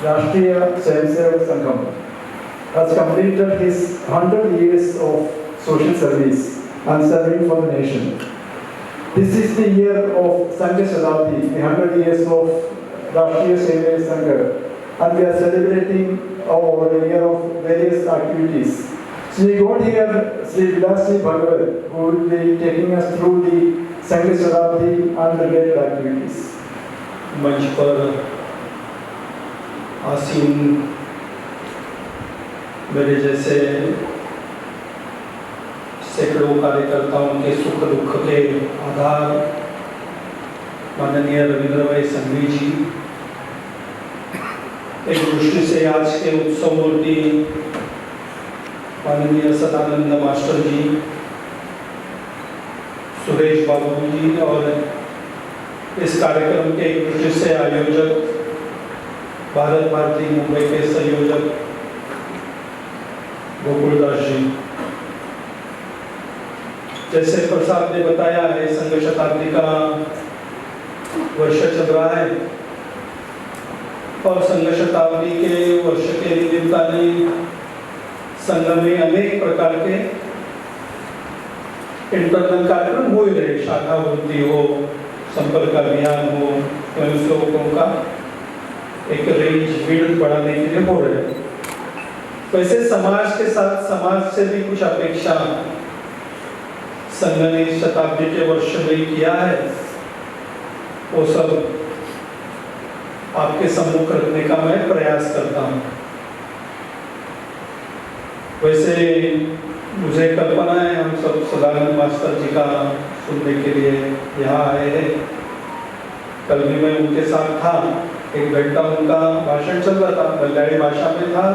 Rashtriya Swayamsevak Sangham has completed his 100 years of social service and serving for the nation. This is the year of Sangha Shatabdi, the 100 years of Rashtriya Swayamsevak Sangha, and we are celebrating over the year of various activities. So we got here Sri Vilasji Bhagavat, who will be taking us through the Sangha Shatabdi and related activities. मंच पर आसीन मेरे जैसे सैकड़ों कार्यकर्ताओं के सुख दुख के आधार माननीय रविंद्र भाई संघवी जी, एक दृष्टि से आज के उत्सव मूर्ति माननीय सदानंद मास्टर जी, सुरेश बाबू जी और इस कार्यक्रम के एक दृष्टि से आयोजक भारत भारती मुंबई के संयोजक गोकुलदास जी। जैसे प्रसाद ने बताया है, संघ शताब्दी का वर्ष चल रहा है और संघ शताब्दी के वर्ष के निमित्ताने संघ में अनेक प्रकार के इंटरनल कार्यक्रम हो ही रहे, शाखा वृद्धि हो, संपर्क अभियान हो, स्वयंसेवकों का एक रेंज विड्थ बढ़ाने के लिए हो रहे हैं। वैसे समाज के साथ समाज से भी कुछ अपेक्षा संघ ने शताब्दी के वर्ष में किया है, वो सब आपके सम्मुख रखने का मैं प्रयास करता हूँ। वैसे मुझे कल्पना है हम सब सदानंद मास्टर जी का सुनने के लिए यहाँ आए हैं। कल भी मैं उनके साथ था, 1 घंटा उनका भाषण चल रहा था, मलयाली भाषा में था,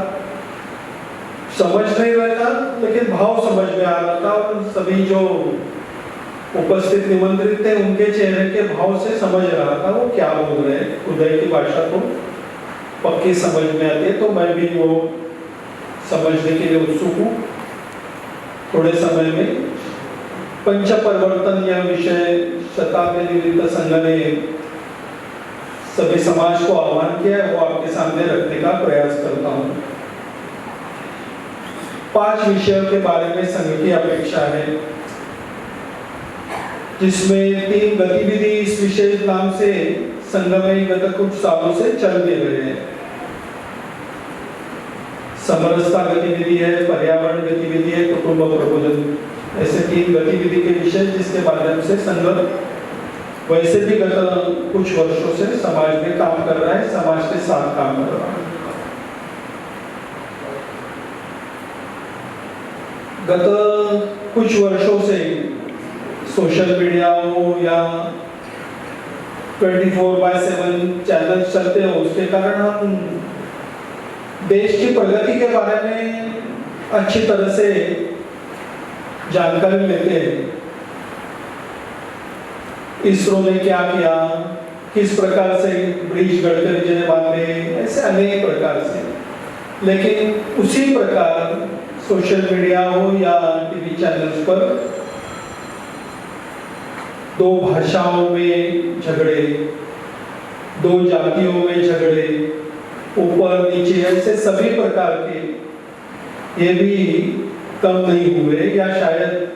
समझ नहीं रहा था लेकिन भाव समझ में आ रहा था और सभी जो उपस्थित निमंत्रित थे उनके चेहरे के भाव से समझ रहा था वो क्या बोल रहे हैं। उदय की भाषा तो पक्की समझ में आती है, तो मैं भी वो समझने के लिए उत्सुक हूँ। थोड़े समय में पंच परिवर्तन यह विषय शताब्दी निमित्त संघ ने सभी समाज को आह्वान किया है, वो आपके सामने रखने का प्रयास करता हूँ। 5 विषयों के बारे में संघ की अपेक्षा है, जिसमें 3 गतिविधि इस विशेष नाम से संघ में गत कुछ सालों से चल दे रहे हैं। समरसता गतिविधि है, पर्यावरण गतिविधि है, कुटुंब प्रबोधन, ऐसे 3 गतिविधि के विषय जिसके माध्यम से संघ वैसे भी गत कुछ वर्षों से समाज में काम कर रहा है, समाज के साथ काम कर रहा है। गत कुछ वर्षों से सोशल मीडिया हो या 24/7 चैनल चलते हो, उसके कारण हम देश की प्रगति के बारे में अच्छी तरह से जानकारी लेते हैं। इसरो ने क्या किया, किस प्रकार से ब्रिज गडकरी जी ने बांधे, ऐसे अनेक प्रकार से। लेकिन उसी प्रकार सोशल मीडिया हो या टीवी चैनल्स पर 2 भाषाओं में झगड़े, 2 जातियों में झगड़े, ऊपर नीचे, ऐसे सभी प्रकार के ये भी कम नहीं हुए या शायद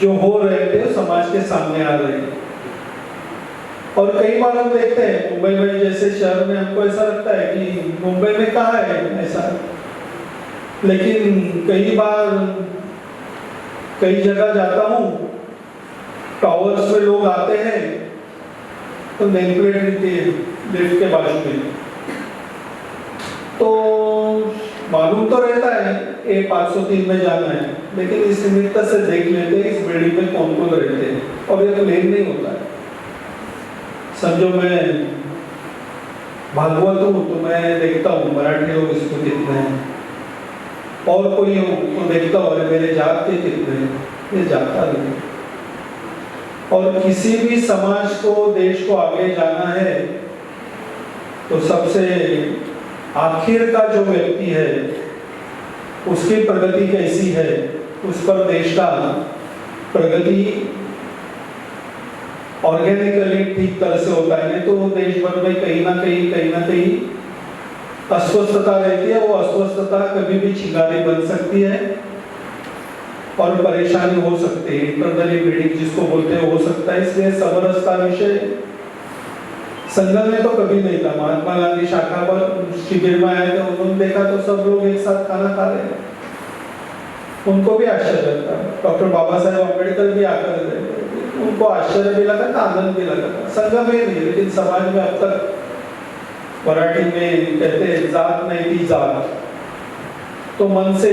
जो हो रहे थे समाज के सामने आ रहे हैं। और कई बार हम देखते हैं मुंबई में जैसे शहर में हमको ऐसा लगता है कि मुंबई में कहाँ है ऐसा, लेकिन कई बार कई जगह जाता हूँ, टावर्स में लोग आते हैं तो नेम प्लेट रहती है लिफ्ट के बाजू में, तो मालूम तो रहता है ये 503 में जाना है, लेकिन इस निमित्त से देख लेते हैं इस बिल्डिंग में कौन कौन रहते हैं। और ये प्लेन नहीं होता है। समझो मैं भागवत हूँ तो मैं देखता हूँ मराठी लोग इसको कितने हैं, और कोई हो तो देखता हूँ अरे मेरे जात के कितने हैं, ये जाता नहीं। और किसी भी समाज को, देश को आगे जाना है तो सबसे आखिर का जो व्यक्ति है उसकी प्रगति कैसी है, उस पर देश का प्रगति ऑर्गेनिकली ठीक तरह से होता है। तो देश भर में कहीं ना कहीं अस्वस्थता रहती है, वो अस्वस्थता कभी भी चिंगारी बन सकती है और परेशानी हो सकती है, इंटरनली ब्लीडिंग जिसको बोलते हैं हो सकता है। इसलिए समरसता विषय संगम में तो कभी नहीं था। महात्मा गांधी शाखा पर शिविर में आए थे, उन्होंने देखा तो सब लोग एक साथ खाना खा रहे हैं, उनको भी आश्चर्य लगता। डॉक्टर बाबा साहेब अम्बेडकर भी आकर गए, उनको आश्चर्य भी लगा था, आनंद भी लगा था। संगम में नहीं, लेकिन समाज में अब तक मराठी में कहते हैं जात नहीं थी जात, तो मन से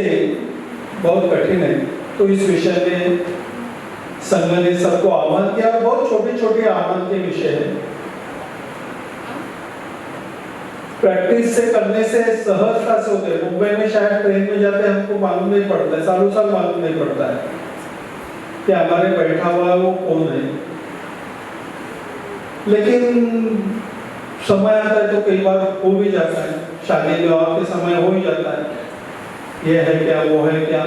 बहुत कठिन है। तो इस विषय में संघ ने सबको आह्वान किया, बहुत छोटे छोटे आह्वान के विषय है। प्रैक्टिस से करने से सहजता से होते हैं। मुंबई में शायद ट्रेन में जाते हैं, हमको मालूम नहीं पड़ता है, सालों साल मालूम नहीं पड़ता है कि हमारे बैठा हुआ वो कौन है, लेकिन समय आता है तो कई बार हो भी जाता है, शादी विवाह के समय हो ही जाता है, ये है क्या वो है क्या।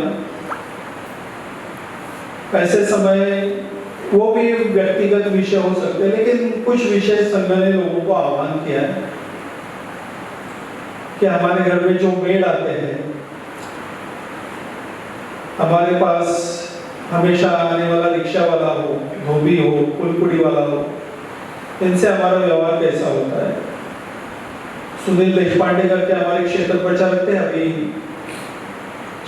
ऐसे समय वो भी व्यक्तिगत विषय हो सकते हैं, लेकिन कुछ विषय संघ ने लोगों को आह्वान किया है कि हमारे घर में जो मेड आते हैं, हमारे पास हमेशा आने वाला रिक्शा वाला हो, धोबी हो, कुलपुड़ी वाला हो, इनसे हमारा व्यवहार कैसा होता है। सुनील देशपांडे करके हमारे क्षेत्र प्रचारक थे, अभी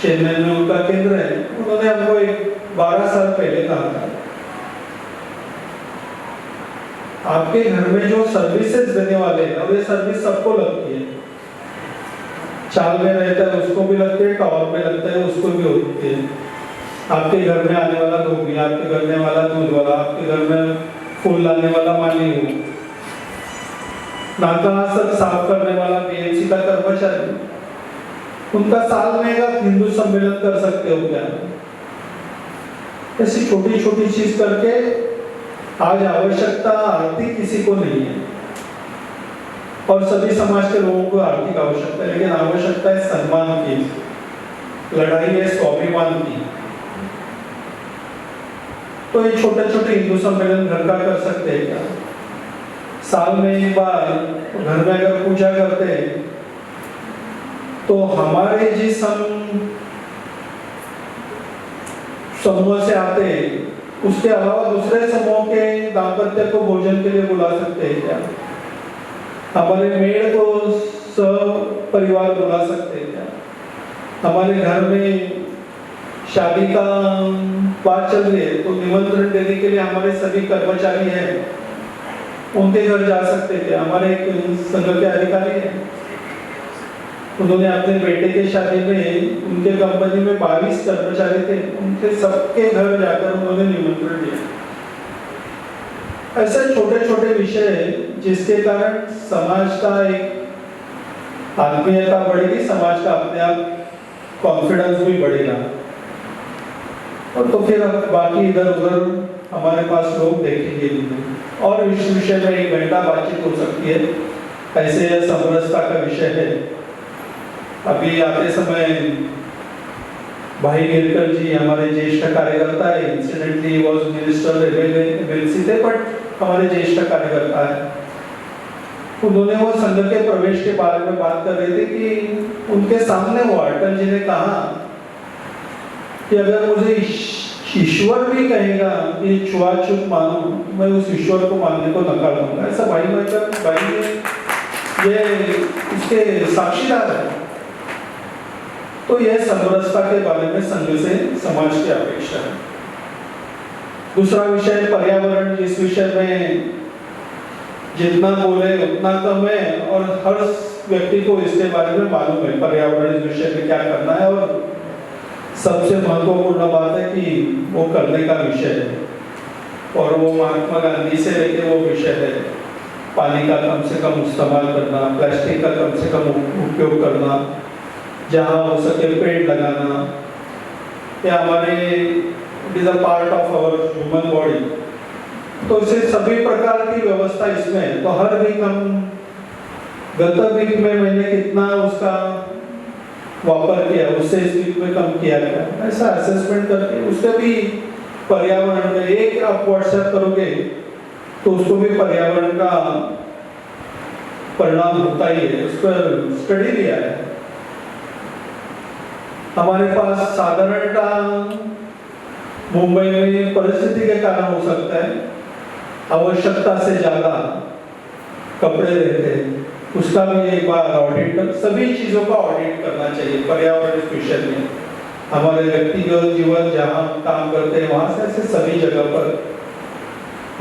चेन्नई में उनका केंद्र है, उन्होंने हमको एक 12 साल पहले कहा था, आपके घर में जो सर्विसेज देने वाले हैं, और ये सर्विस सबको लगती है, चाल में रहता है उसको भी लगती है, टॉवर में लगता है उसको भी होती है। आपके घर में आने वाला धोबी, आपके घर में वाला दूध वाला, आपके घर में फूल लाने वाला माली हो, नाका साफ करने वाला बीएमसी का कर्मचारी, उनका साल में एक हिंदू सम्मेलन कर सकते हो क्या? ऐसी छोटी छोटी चीज करके आज आवश्यकता आर्थिक किसी को नहीं है, और सभी समाज के लोगों को आर्थिक आवश्यकता है, लेकिन आवश्यकता है सम्मान की, लड़ाई है स्वाभिमान की। तो ये छोटे छोटे हिंदू सम्मेलन घर का कर सकते हैं क्या? साल में एक बार घर में अगर पूजा करते हैं तो हमारे जिस हम समूह से आते हैं, उसके अलावा दूसरे समूह के दाम्पत्य को भोजन के लिए बुला सकते हैं क्या? हमारे मेड़ को सब परिवार बुला सकते हैं क्या? हमारे घर में शादी का बात चल रही है तो निमंत्रण देने के लिए हमारे सभी कर्मचारी हैं, उनके घर जा सकते हैं क्या? हमारे एक संघ के अधिकारी हैं, उन्होंने अपने बेटे के शादी में उनके कंपनी में 22 कर्मचारी थे, उनके सबके घर जाकर उन्होंने निमंत्रण दिया। ऐसे छोटे छोटे विषय है जिसके कारण समाज का एक आत्मीयता बढ़ेगी, समाज का अपने आप कॉन्फिडेंस भी बढ़ेगा, और तो फिर बाकी इधर उधर हमारे पास लोग देखेंगे नहीं। और इस विषय में 1 घंटा बातचीत हो सकती है, ऐसे यह समरसता का विषय है। अभी आते समय भाई गिरकर जी हमारे ज्येष्ठ कार्यकर्ता है, इंसिडेंटली वॉज मिनिस्टर एमएलसी थे, बट हमारे ज्येष्ठ कार्यकर्ता है, उन्होंने वो संघ के प्रवेश के बारे में बात कर रहे थे कि उनके सामने वो अटल जी ने कहा कि अगर मुझे ईश्वर भी कहेगा कि छुआछूत मानो, मैं उस ईश्वर को मानने को नकार दूंगा। ऐसा भाई ने ये इसके साक्षीदार है। तो यह समरसता के बारे में संघ से समाज की अपेक्षा है। दूसरा विषय पर्यावरण, जिस विषय में जितना बोले उतना कम है, और हर व्यक्ति को इसके बारे में मालूम है पर्यावरण इस विषय में क्या करना है, और सबसे महत्वपूर्ण बात है कि वो करने का विषय है, और वो महात्मा गांधी से लेके वो विषय है पानी का कम से कम इस्तेमाल करना, प्लास्टिक का कम से कम उपयोग करना, जहाँ हो सके पेड़ लगाना, या हमारे it is a part of our human body. तो इसे सभी प्रकार की व्यवस्था इसमें है। तो हर वीक हम गत वीक में मैंने कितना उसका वापर किया, उससे इस वीक में कम किया गया, ऐसा असेसमेंट करके उससे भी पर्यावरण में एक आप व्हाट्सएप करोगे तो उसको भी पर्यावरण का परिणाम होता ही है, उस पर स्टडी भी आया है। हमारे पास साधारणतः मुंबई में परिस्थिति के कारण हो सकता है, आवश्यकता से ज्यादा कपड़े रहते हैं, उसका भी एक बार ऑडिट कर, सभी चीजों का ऑडिट करना चाहिए। पर्यावरण विषय में हमारे व्यक्तिगत जीवन जहाँ काम करते हैं वहां से ऐसे सभी जगह पर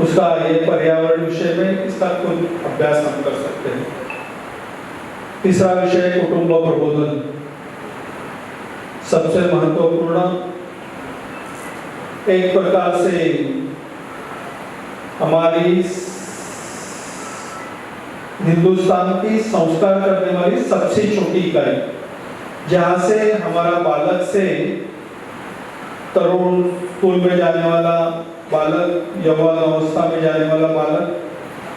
उसका ये पर्यावरण विषय में इसका कुछ अभ्यास हम कर सकते हैं। तीसरा विषय कुटुंब प्रबोधन, सबसे महत्वपूर्ण, एक प्रकार से हमारी हिंदुस्तान की संस्कार करने वाली सबसे छोटी इकाई, जहां से हमारा बालक से तरुण स्कूल में जाने वाला बालक, यौवन अवस्था में जाने वाला बालक,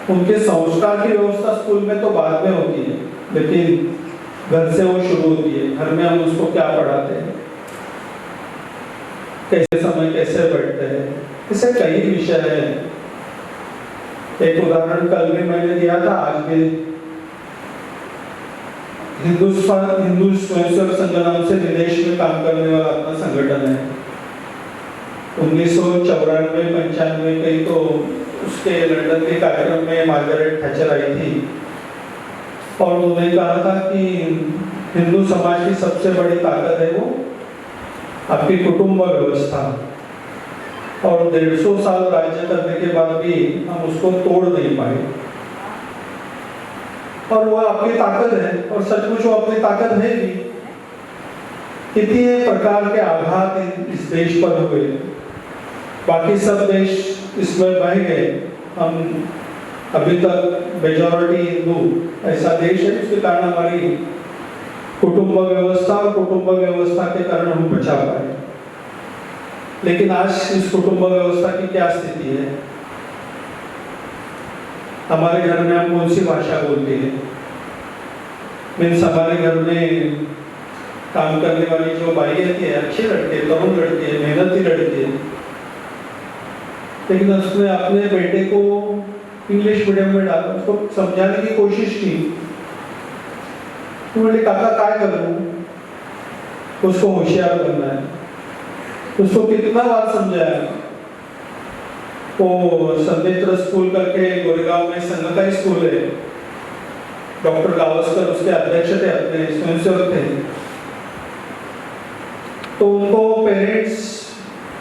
उनके संस्कार की व्यवस्था स्कूल में तो बाद में होती है, लेकिन घर से वो शुरू होती है। घर में हम उसको क्या पढ़ाते हैं, कैसे समय कैसे बैठते हैं, ऐसे कई विषय है। एक उदाहरण कल भी मैंने दिया था, आज भी हिंदू स्वयंसेवक संघ नाम से विदेश में काम करने वाला अपना संगठन है। 1994-95 कहीं तो उसके लंदन के कार्यक्रम में मार्गरेट थैचर आई थी और उन्होंने कहा था कि हिंदू समाज की सबसे बड़ी ताकत है वो आपकी कुटुंब व्यवस्था, और 150 साल राज्य करने के बाद भी हम उसको तोड़ नहीं पाए, और वो आपकी ताकत है, और सचमुच वो अपनी ताकत है भी। कितने प्रकार के आघात इस देश पर हुए, बाकी सब देश इसमें बह गए, हम अभी तक मेजॉरिटी हिंदू ऐसा देश है, इसके कारण हमारी कुटुंब व्यवस्था और कुटुंब व्यवस्था के कारण हम बचा पाए। लेकिन आज इस कुटुंब व्यवस्था की क्या स्थिति है? हमारे घर में हम कौन सी भाषा बोलते हैं? मीन्स हमारे घर में काम करने वाली जो बाई है, अच्छी लड़की है, तरुण लड़की है, मेहनती लड़की है, लेकिन उसने अपने बेटे को इंग्लिश मीडियम में डाला, उसको समझाने की कोशिश की। तो बोले काका काय करूं, उसको होशियार बनना है। उसको कितना बार समझाया, वो संमित्र स्कूल करके गोरेगांव में संघ का स्कूल है, डॉक्टर गावस्कर उसके अध्यक्ष थे, अपने स्वयंसेवक थे। तो उनको पेरेंट्स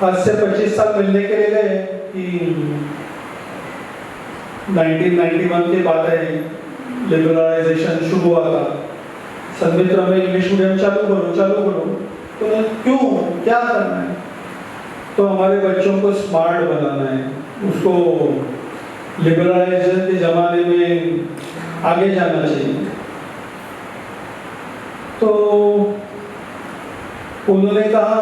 आज से 25 साल मिलने के लिए गए कि 1991 के बाद लिबरलाइजेशन शुरू हुआ था, संमित्र में इंग्लिश मीडियम चालू करो। तो क्यों, क्या करना है? तो हमारे बच्चों को स्मार्ट बनाना है, उसको लिबरलाइजेशन के जमाने में आगे जाना चाहिए। तो उन्होंने कहा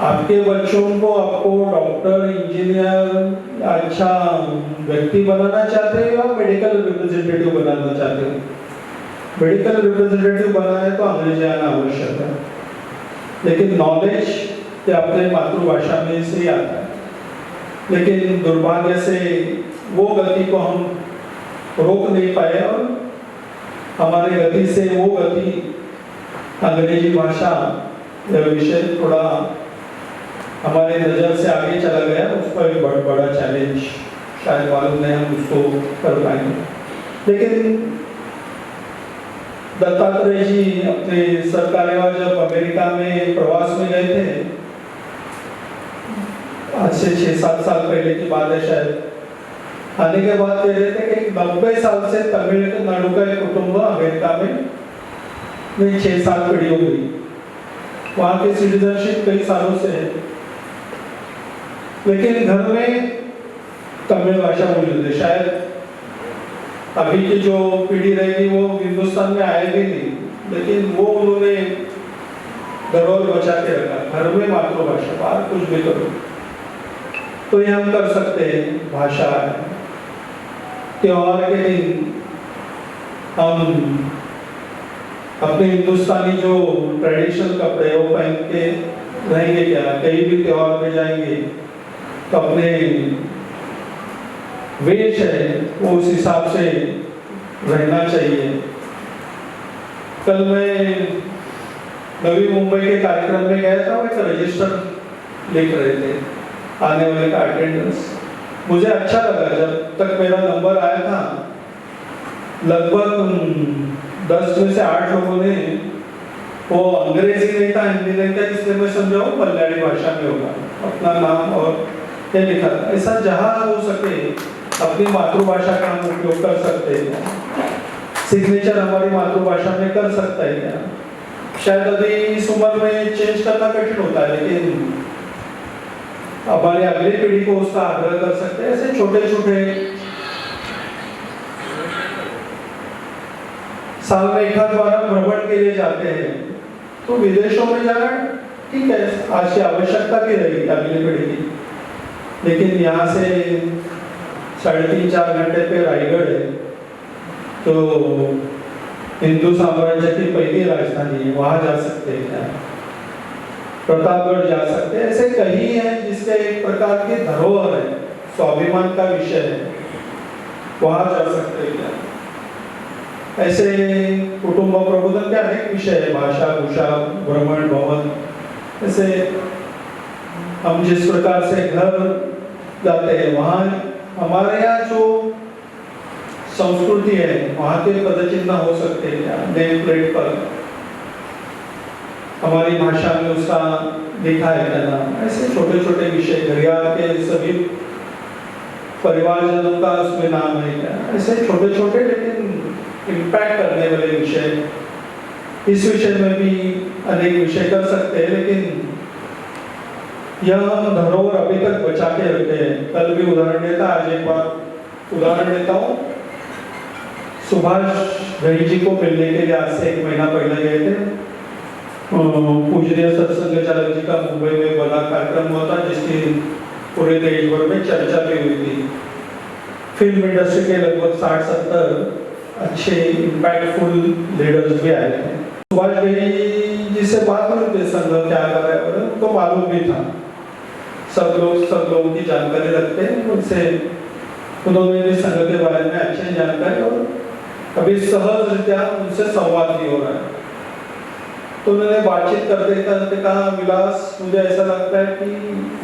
आपके बच्चों को आपको डॉक्टर, इंजीनियर, अच्छा व्यक्ति बनाना चाहते हो या मेडिकल रिप्रेजेंटेटिव बनाना चाहते हो? मेडिकल रिप्रेजेंटेटिव बनाना है तो अंग्रेजी आना आवश्यक है, लेकिन नॉलेज ये अपने मातृभाषा में से ही आता है। लेकिन दुर्भाग्य से वो गति को हम रोक नहीं पाए, और हमारी गति से वो गति अंग्रेजी भाषा विषय थोड़ा हमारे नजर से आगे चला गया। उसका एक बहुत बड़ा चैलेंज शायद मालूम नहीं हम उसको कर पाएंगे। लेकिन दत्तात्रेय जी अपने सरकारेवा जब अमेरिका में प्रवास में गए थे, आज से 6-7 साल पहले की बात है शायद, आने के बाद कह रहे थे कि 90 साल से तमिलनाडु का एक कुटुंब अमेरिका में 6-7 पीढ़ी हो गई, वहाँ की सिटीजनशिप कई सालों से है, लेकिन घर में तमिल भाषा बोलते थे। शायद अभी की जो पीढ़ी रहेगी वो हिंदुस्तान में आएगी नहीं, लेकिन वो उन्होंने धरोहर बचा के रखा, घर में मातृभाषा, बाहर कुछ भी करो। तो ये हम कर सकते हैं, भाषा है। त्योहार के दिन हम अपने हिंदुस्तानी जो ट्रेडिशनल कपड़े वो पहन के रहेंगे क्या? कहीं भी त्योहार में जाएंगे तो अपने वेश है वो उस हिसाब से रहना चाहिए। कल मैं नवी मुंबई के कार्यक्रम में गया था, वो एक रजिस्टर लिख रहे थे आने वाले का अटेंडेंस। मुझे अच्छा लगा, जब तक मेरा नंबर आया था लगभग 10 में से 8 लोगों ने, वो अंग्रेजी नहीं था, हिंदी नहीं था, इसलिए मैं समझाऊँ मलयाली भाषा में होगा, अपना नाम और ये लिखा था। ऐसा जहाँ हो सके अपनी मातृभाषा का हम उपयोग कर सकते हैं। सिग्नेचर हमारी मातृभाषा में कर सकता है क्या? शायद अभी इस उम्र में चेंज करना कठिन होता है, लेकिन हमारी अगली पीढ़ी को उसका आग्रह कर सकते हैं। ऐसे छोटे छोटे साल में एक बार भ्रमण के लिए जाते हैं, तो विदेशों में जाना ठीक है, आज की आवश्यकता भी रहेगी अगली पीढ़ी की, लेकिन यहाँ से 3.5-4 घंटे पे रायगढ़ है, तो हिंदू साम्राज्य की पहली राजधानी है, वहां जा सकते हैं क्या? प्रतापगढ़ जा सकते हैं। ऐसे कई हैं जिसके एक प्रकार की धरोहर है, स्वाभिमान का विषय है, वहां जा सकते हैं क्या? ऐसे कुटुंब प्रबोधन के अनेक विषय है, भाषा भूषा भ्रमण भवन। ऐसे हम जिस प्रकार से घर जाते हैं, वहाँ हमारे यहाँ जो संस्कृति है वहाँ के पदचिन्ह हो सकते हैं नेम प्लेट पर, हमारी भाषा में उसका लिखा है क्या नाम। ऐसे छोटे छोटे विषय, घड़ियाल के सभी परिवारजनों का उसमें नाम है क्या? ऐसे छोटे छोटे लेकिन इम्पैक्ट करने वाले विषय। इस विषय में भी अनेक विषय कर सकते हैं, लेकिन यह धरोहर अभी तक बचा के रखे हैं। कल भी उदाहरण देता, आज एक बार उदाहरण देता हूँ। सुभाष घई जी को मिलने के लिए आज से 1 महीना पहले गए थे। पूजनीय सत्संग चालक जी का मुंबई में बड़ा कार्यक्रम हुआ था, जिसकी पूरे देश भर में चर्चा भी हुई थी। फिल्म इंडस्ट्री के लगभग 60-70 अच्छे इम्पैक्टफुल लीडर्स भी आए थे। सुभाष घई जी से बात हुई थी, संघ क्या कर रहा है उनको मालूम भी था। सब लोगों की जानकारी रखते हैं, उनसे उन्होंने भी संघ के बारे में अच्छी जानकारी, और अभी सहज रीत्या उनसे संवाद भी हो रहा है। तो उन्होंने बातचीत करते करते कहा, विलास मुझे ऐसा लगता है कि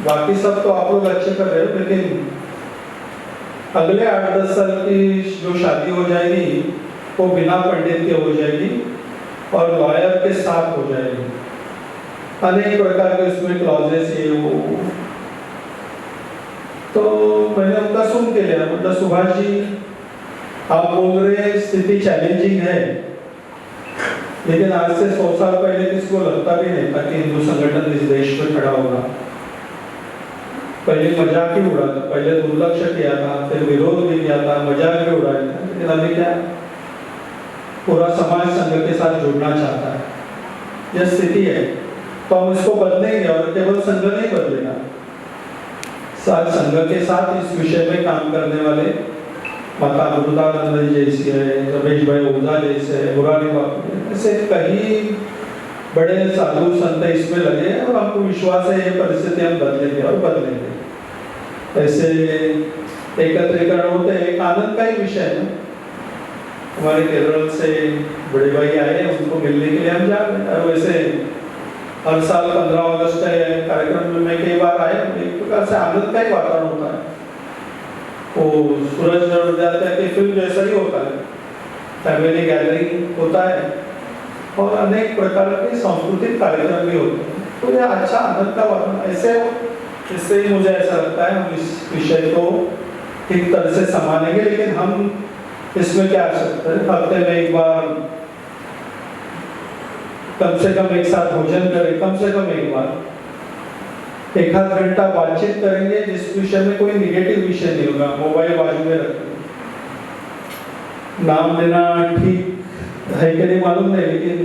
बाकी सब तो आप लोग अच्छे कर रहे हो, लेकिन अगले 8-10 साल की जो शादी हो जाएगी वो बिना पंडित के हो जाएगी और लॉयर के साथ हो जाएगी। अनेक प्रकार के उसमें क्लॉजेस ये वो। तो मैंने उनका सुन के लिया, मतलब सुभाष जी आप बोल रहे स्थिति चैलेंजिंग है, लेकिन आज से 100 साल पहले किसी को लगता भी नहीं था कि हिंदू संगठन इस देश में खड़ा होगा। पहले मजाक ही उड़ा था, पहले दुर्लक्ष्य किया था, फिर विरोध भी किया था, मजाक भी उड़ाया था, लेकिन अभी क्या पूरा समाज संघ के साथ जुड़ना चाहता है। यह स्थिति है, तो हम इसको बदलेंगे, और केवल संघ नहीं बदलेगा, साथ संघ के साथ इस विषय में काम करने वाले माता अमृतानंद जैसी है, रमेश भाई ओझा जैसे है, मुरारी बापू, ऐसे कई बड़े साधु संत इसमें लगे, और हमको विश्वास है ये परिस्थिति हम बदलेंगे और बदलेंगे। ऐसे एकत्रीकरण होते हैं, एक आनंद का ही विषय है। हमारे केरल से बड़े भाई आए, उनको मिलने के लिए हम जा रहे हैं। वैसे हर साल 15 अगस्त के कार्यक्रम में मैं कई बार आया, एक प्रकार से आनंद का ही वातावरण होता है। वो सूरज चढ़ जाता है कि फिल्म जैसा ही होता है, फैमिली गैदरिंग होता है, और अनेक प्रकार के सांस्कृतिक कार्यक्रम भी होते हैं। तो यह अच्छा आनंद का वातावरण ऐसे, इससे ही मुझे ऐसा लगता है हम इस विषय को ठीक तरह से संभालेंगे। लेकिन हम इसमें क्या कर सकते हैं, हफ्ते में एक बार कम से कम एक साथ भोजन करें, कम से कम एक बार 1-आध घंटा बातचीत करेंगे, जिस विषय में कोई निगेटिव विषय नहीं होगा। मोबाइल बाजू में रखेंगे, नाम लेना ठीक है कि नहीं मालूम नहीं, लेकिन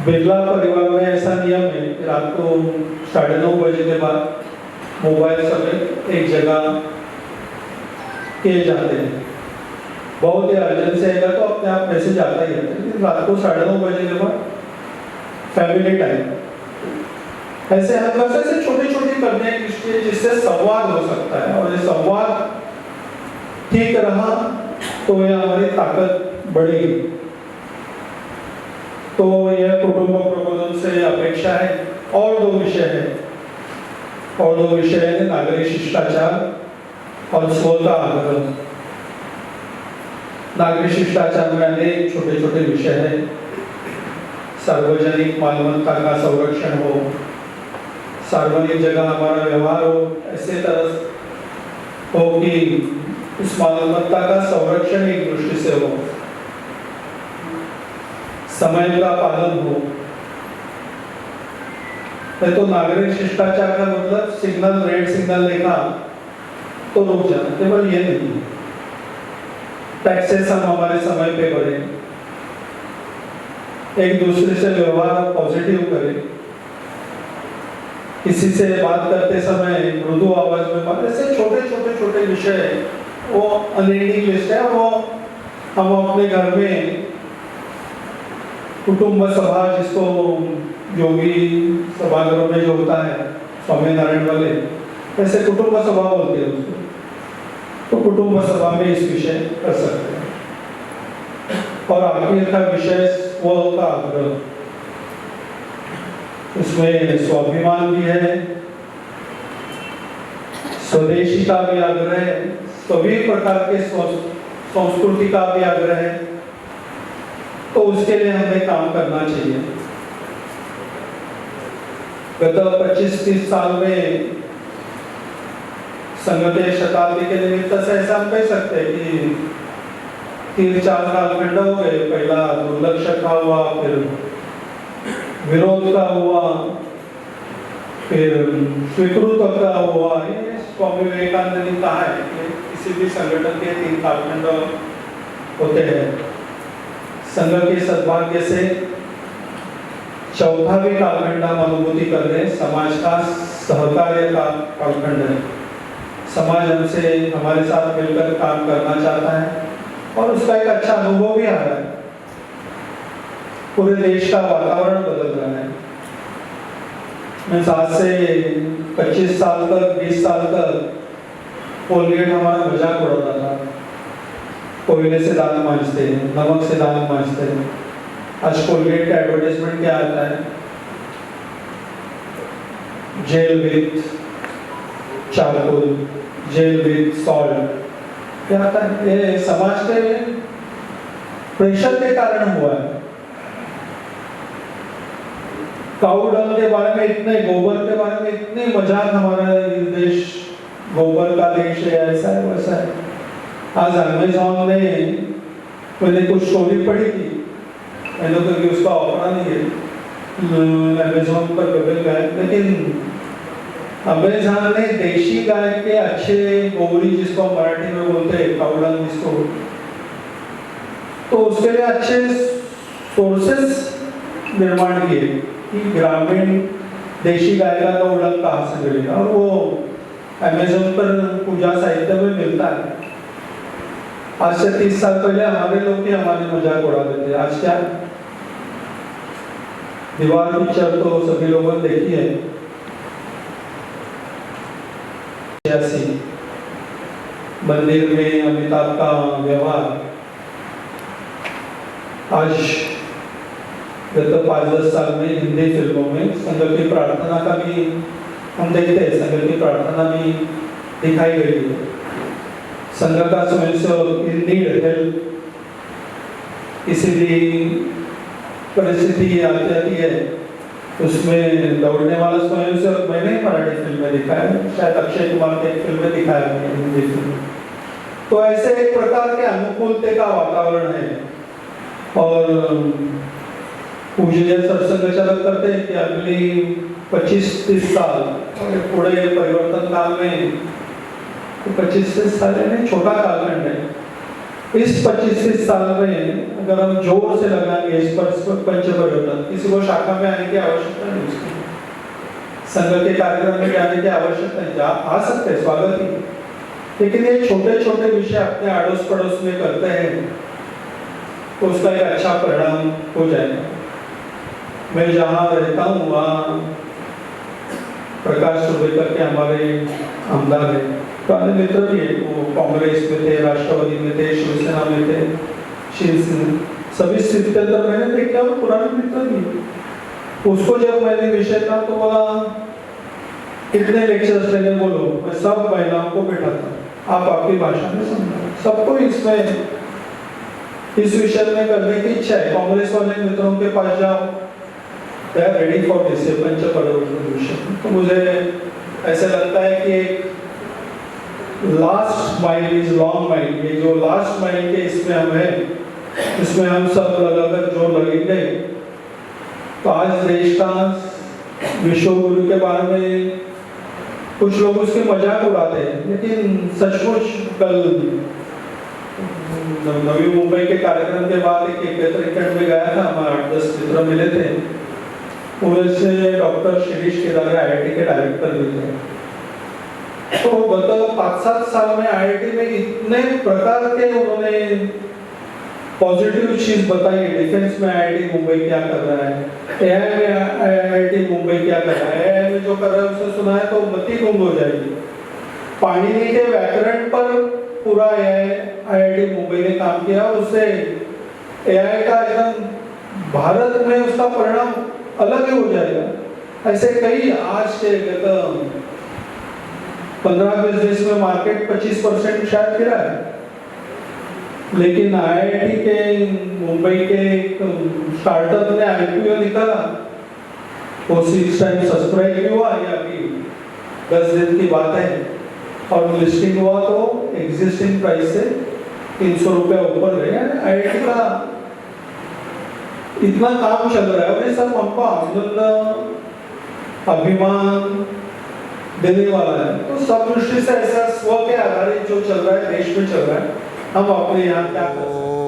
बिरला परिवार में ऐसा नियम है कि रात को 9:30 बजे के बाद मोबाइल सब एक जगह किए जाते हैं। बहुत ही अर्जेंसी आएगा तो अपने आप मैसेज आता ही है, लेकिन रात को 9:30 बजे के बाद फैमिली टाइम। ऐसे हम बस ऐसे छोटी छोटी करने की, जिससे संवाद हो सकता है, और ये संवाद ठीक रहा तो यह हमारी ताकत बढ़ेगी। तो यह कुटुंब प्रबोधन से अपेक्षा है। और दो विषय है, नागरिक शिष्टाचार और स्वता आग्रह। नागरिक शिष्टाचार में अनेक छोटे छोटे विषय हैं। सार्वजनिक मालमत्ता का संरक्षण हो, सार्वजनिक जगह हमारा व्यवहार हो ऐसे तरह हो कि उस मालमत्ता का संरक्षण एक दृष्टि से हो, समय का पालन हो। तो नागरिक शिष्टाचार का मतलब सिग्नल, रेड सिग्नल देखा तो रुक जाना, केवल ये नहीं। टैक्सेस हम हमारे समय पे भरें, एक दूसरे से व्यवहार पॉजिटिव करें, किसी से बात करते समय मृदु आवाज में बात, ऐसे छोटे विषय वो अनएंडिंग लिस्ट है। वो हम अपने घर में कुटुंब सभा, जिसको योगी सभागृह में जो होता है स्वामीनारायण वाले, ऐसे कुटुंब सभा बोलते हैं उसको, तो कुटुंब सभा में इस विषय कर सकते हैं। और आखिर का विषय स्व का आग्रह, उसमें स्वाभिमान भी है, स्वदेशी का भी आग्रह है, सभी प्रकार के संस्कृति का भी आग्रह है। तो उसके लिए हमें काम करना चाहिए। गत 25-30 साल में संघ के शताब्दी के निमित्त से ऐसा हम कह सकते हैं कि 3-4 कालखंड हो गए। पहला दुर्लक्ष का हुआ, फिर विरोध का हुआ, फिर स्वीकृत का हुआ। ये स्वामी विवेकानंद ने कहा है कि किसी भी संगठन के 3 कालखंड होते हैं। संघ के सद्भाग्य से चौथा भी कालखंड हम अनुभूति कर रहे हैं, समाज का सहकार्य का कालखंड है। समाज हमसे, हमारे साथ मिलकर काम करना चाहता है और उसका एक अच्छा अनुभव भी आ रहा है। पूरे देश का वातावरण बदल रहा है। मैं आज से 25 साल तक, 20 साल तक कोलगेट हमारा मजाक उड़ाता था। कोयले से दांत मांजते हैं, नमक से दांत मांजते हैं। आज कोलगेट का एडवर्टाइजमेंट क्या आता है? Gel with charcoal, gel with salt, क्या आता है? ये समाज के प्रेशर के कारण हुआ है। काऊ डंग के बारे में इतने, गोबर के बारे में इतने मजाक, हमारा देश गोबर का देश है, ऐसा है वैसा है। आज अमेज़न ने, मैंने कुछ स्टोरी पढ़ी थी, मैंने कभी उसका ऑफर नहीं है अमेज़न पर गूगल गाय, लेकिन अमेज़न ने देशी गाय के अच्छे गोबरी, जिसको मराठी में बोलते हैं काऊ डंग जिसको, तो उसके लिए अच्छे सोर्सेस निर्माण किए कि ग्रामीण देशी गाय का काऊ डंग कहाँ से मिलेगा, और वो अमेज़न पर पूजा साहित्य में मिलता है। आज से 30 साल पहले हमारे लोग ही हमारे मजाक उड़ाते थे। आज क्या, दीवार पिक्चर तो सभी लोगों ने देखी है। मंदिर में अमिताभ का व्यवहार, आज गत 5-10 साल में हिंदी फिल्मों में संघ की प्रार्थना का भी हम देखते हैं, संघ की प्रार्थना भी दिखाई गई है। संघ का स्वयंसेवक इन नीड हेल्प, किसी भी परिस्थिति आती है उसमें दौड़ने वाला स्वयंसेवक मैंने मराठी फिल्म में दिखाया है, शायद अक्षय कुमार की एक फिल्म में दिखाया है, हिंदी फिल्म। तो ऐसे एक प्रकार के अनुकूलते का वातावरण है। और पूज्य सरसंघ चालक करते हैं कि अगली 25-30 साल पूरे परिवर्तन काल में, 25-30 साल नहीं, छोटा कालखंड है। इस 25-30 साल में अगर हम जोर से लगाएंगे इस पर पंच परिवर्तन, किसी को शाखा में आने की आवश्यकता नहीं, उसकी संघ के कार्यक्रम में जाने की आवश्यकता नहीं, आ सकते हैं, स्वागत ही। लेकिन ये छोटे छोटे विषय अपने अड़ोस पड़ोस में करते हैं तो उसका एक अच्छा परिणाम हो जाएगा। मैं जहाँ रहता हूँ वहाँ प्रकाश सुबेकर के हमारे आमदार है, पुराने मित्र भी है, वो कांग्रेस में थे, राष्ट्रवादी में थे, शिवसेना में थे, चीज सभी 77 मैंने देखे और पुराने मित्र भी। उसको जब मैंने विषय था तो बोला कितने लेक्चर्स लेने बोलो, मैं सब महिलाओं को बैठाता, आप आपकी भाषा में समझाओ। सबको इसमें इस विषय में करने की इच्छा है। कांग्रेस वाले मित्रों के पास जाओ, they are ready for this पंच परिवर्तन। तो मुझे ऐसा लगता है कि एक last mile is long mile, ये जो लास्ट माइल के इसमें हम है, इसमें हम सब लगाकर जोर लगेंगे तो आज देश का विश्व गुरु के बारे में कुछ लोग उसके मजाक उड़ाते हैं, लेकिन सचमुच कल नवी मुंबई के कार्यक्रम के बाद एक एकत्रीकरण में गया था, हमारे 8-10 मित्र मिले थे, उनमें से डॉक्टर शिरीष केदारे IIT के डायरेक्टर भी थे। तो गत 5-7 साल में IIT में इतने प्रकार के उन्होंने पॉजिटिव चीज बताई। डिफेंस में IIT मुंबई क्या कर रहा है, AI में IIT मुंबई क्या कर रहा है, AI में जो कर रहा है उसे सुना है तो मति गुम हो जाएगी। पाणिनि के व्याकरण पर पूरा IIT मुंबई ने काम किया, उससे AI का एकदम भारत में उसका परिणाम अलग ही हो जाएगा। ऐसे कई आज से 15-20 देश में मार्केट 25% शायद गिरा है, लेकिन IIT के मुंबई के स्टार्टअप ने IPO निकाला, वो 6 टाइम सब्सक्राइब भी हुआ, या अभी 10 दिन की बात है, और लिस्टिंग हुआ तो एग्जिस्टिंग प्राइस से 300 रुपया ऊपर गया। IIT का इतना काम चल रहा है और ये सब हमको आनंद अभिमान देने वाला है। तो सब दृष्टि से ऐसा स्व के आधारित जो चल रहा है देश में चल रहा है, हम अपने यहाँ क्या कर सकते हैं।